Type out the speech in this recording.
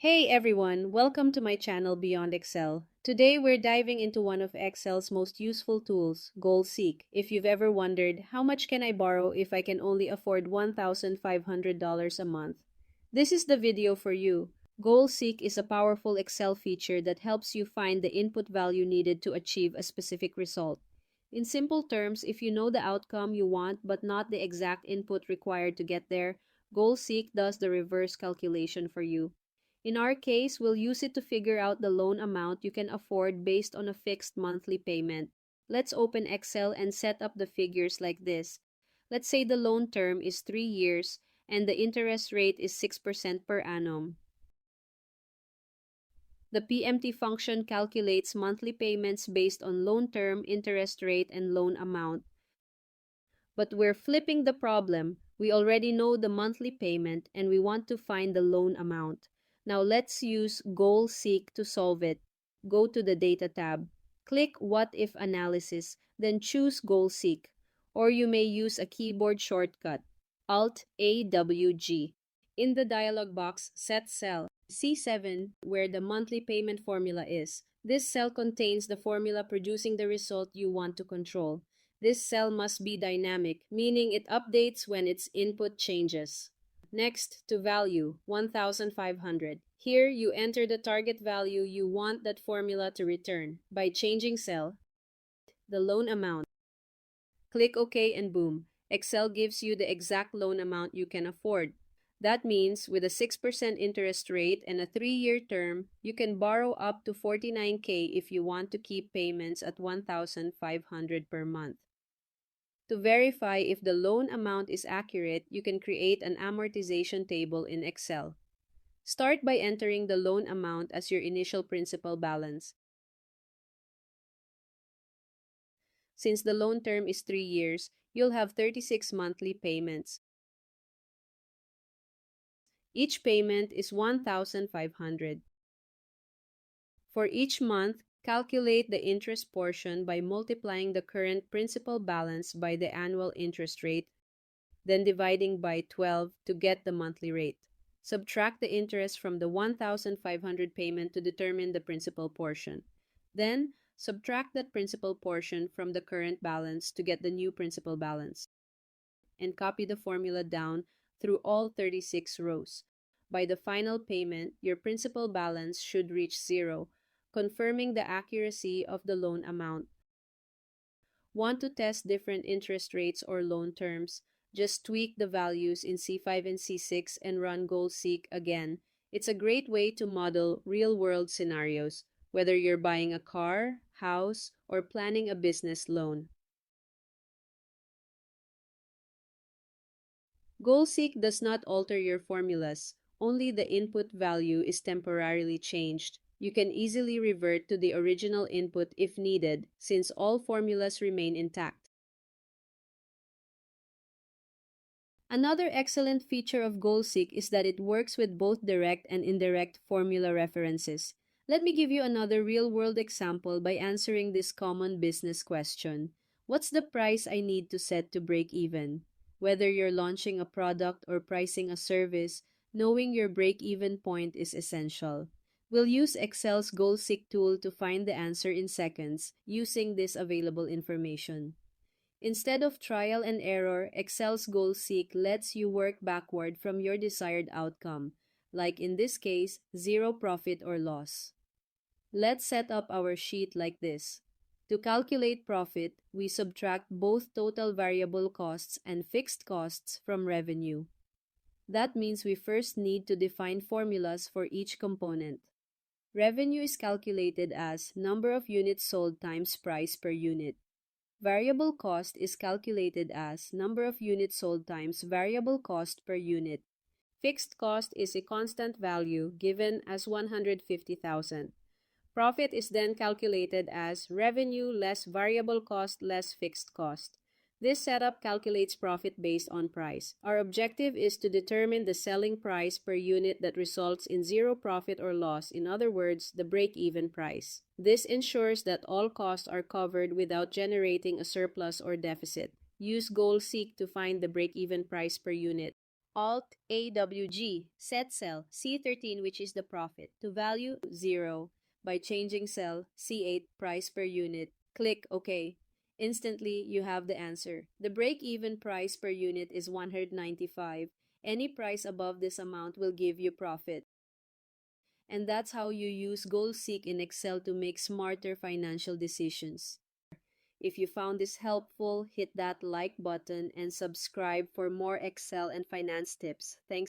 Hey everyone, welcome to my channel Beyond Excel. Today we're diving into one of Excel's most useful tools, Goal Seek. If you've ever wondered, how much can I borrow if I can only afford $1,500 a month? This is the video for you. Goal Seek is a powerful Excel feature that helps you find the input value needed to achieve a specific result. In simple terms, if you know the outcome you want but not the exact input required to get there, Goal Seek does the reverse calculation for you. In our case, we'll use it to figure out the loan amount you can afford based on a fixed monthly payment. Let's open Excel and set up the figures like this. Let's say the loan term is 3 years and the interest rate is 6% per annum. The PMT function calculates monthly payments based on loan term, interest rate, and loan amount. But we're flipping the problem. We already know the monthly payment and we want to find the loan amount. Now let's use Goal Seek to solve it. Go to the Data tab. Click What If Analysis, then choose Goal Seek. Or you may use a keyboard shortcut, Alt-AWG. In the dialog box, set cell C7 where the monthly payment formula is. This cell contains the formula producing the result you want to control. This cell must be dynamic, meaning it updates when its input changes. Next, to value, 1,500. Here, you enter the target value you want that formula to return. By changing cell, the loan amount. Click OK and boom, Excel gives you the exact loan amount you can afford. That means with a 6% interest rate and a 3-year term, you can borrow up to 49K if you want to keep payments at 1,500 per month. To verify if the loan amount is accurate, you can create an amortization table in Excel. Start by entering the loan amount as your initial principal balance. Since the loan term is 3 years, you'll have 36 monthly payments. Each payment is 1,500. For each month, calculate the interest portion by multiplying the current principal balance by the annual interest rate, then dividing by 12 to get the monthly rate. Subtract the interest from the 1,500 payment to determine the principal portion. Then, subtract that principal portion from the current balance to get the new principal balance. And copy the formula down through all 36 rows. By the final payment, your principal balance should reach zero, confirming the accuracy of the loan amount. Want to test different interest rates or loan terms? Just tweak the values in C5 and C6 and run Goal Seek again. It's a great way to model real-world scenarios, whether you're buying a car, house, or planning a business loan. Goal Seek does not alter your formulas. Only the input value is temporarily changed. You can easily revert to the original input if needed, since all formulas remain intact. Another excellent feature of GoalSeek is that it works with both direct and indirect formula references. Let me give you another real-world example by answering this common business question. What's the price I need to set to break even? Whether you're launching a product or pricing a service, knowing your break-even point is essential. We'll use Excel's GoalSeek tool to find the answer in seconds using this available information. Instead of trial and error, Excel's Goal Seek lets you work backward from your desired outcome, like in this case, zero profit or loss. Let's set up our sheet like this. To calculate profit, we subtract both total variable costs and fixed costs from revenue. That means we first need to define formulas for each component. Revenue is calculated as number of units sold times price per unit. Variable cost is calculated as number of units sold times variable cost per unit. Fixed cost is a constant value given as 150,000. Profit is then calculated as revenue less variable cost less fixed cost. This setup calculates profit based on price. Our objective is to determine the selling price per unit that results in zero profit or loss, in other words, the break-even price. This ensures that all costs are covered without generating a surplus or deficit. Use Goal Seek to find the break-even price per unit. Alt AWG, set cell C13, which is the profit, to value 0 by changing cell C8 price per unit. Click OK. Instantly, you have the answer. The break-even price per unit is 195. Any price above this amount will give you profit. And that's how you use GoalSeek in Excel to make smarter financial decisions. If you found this helpful, hit that like button and subscribe for more Excel and finance tips. Thanks.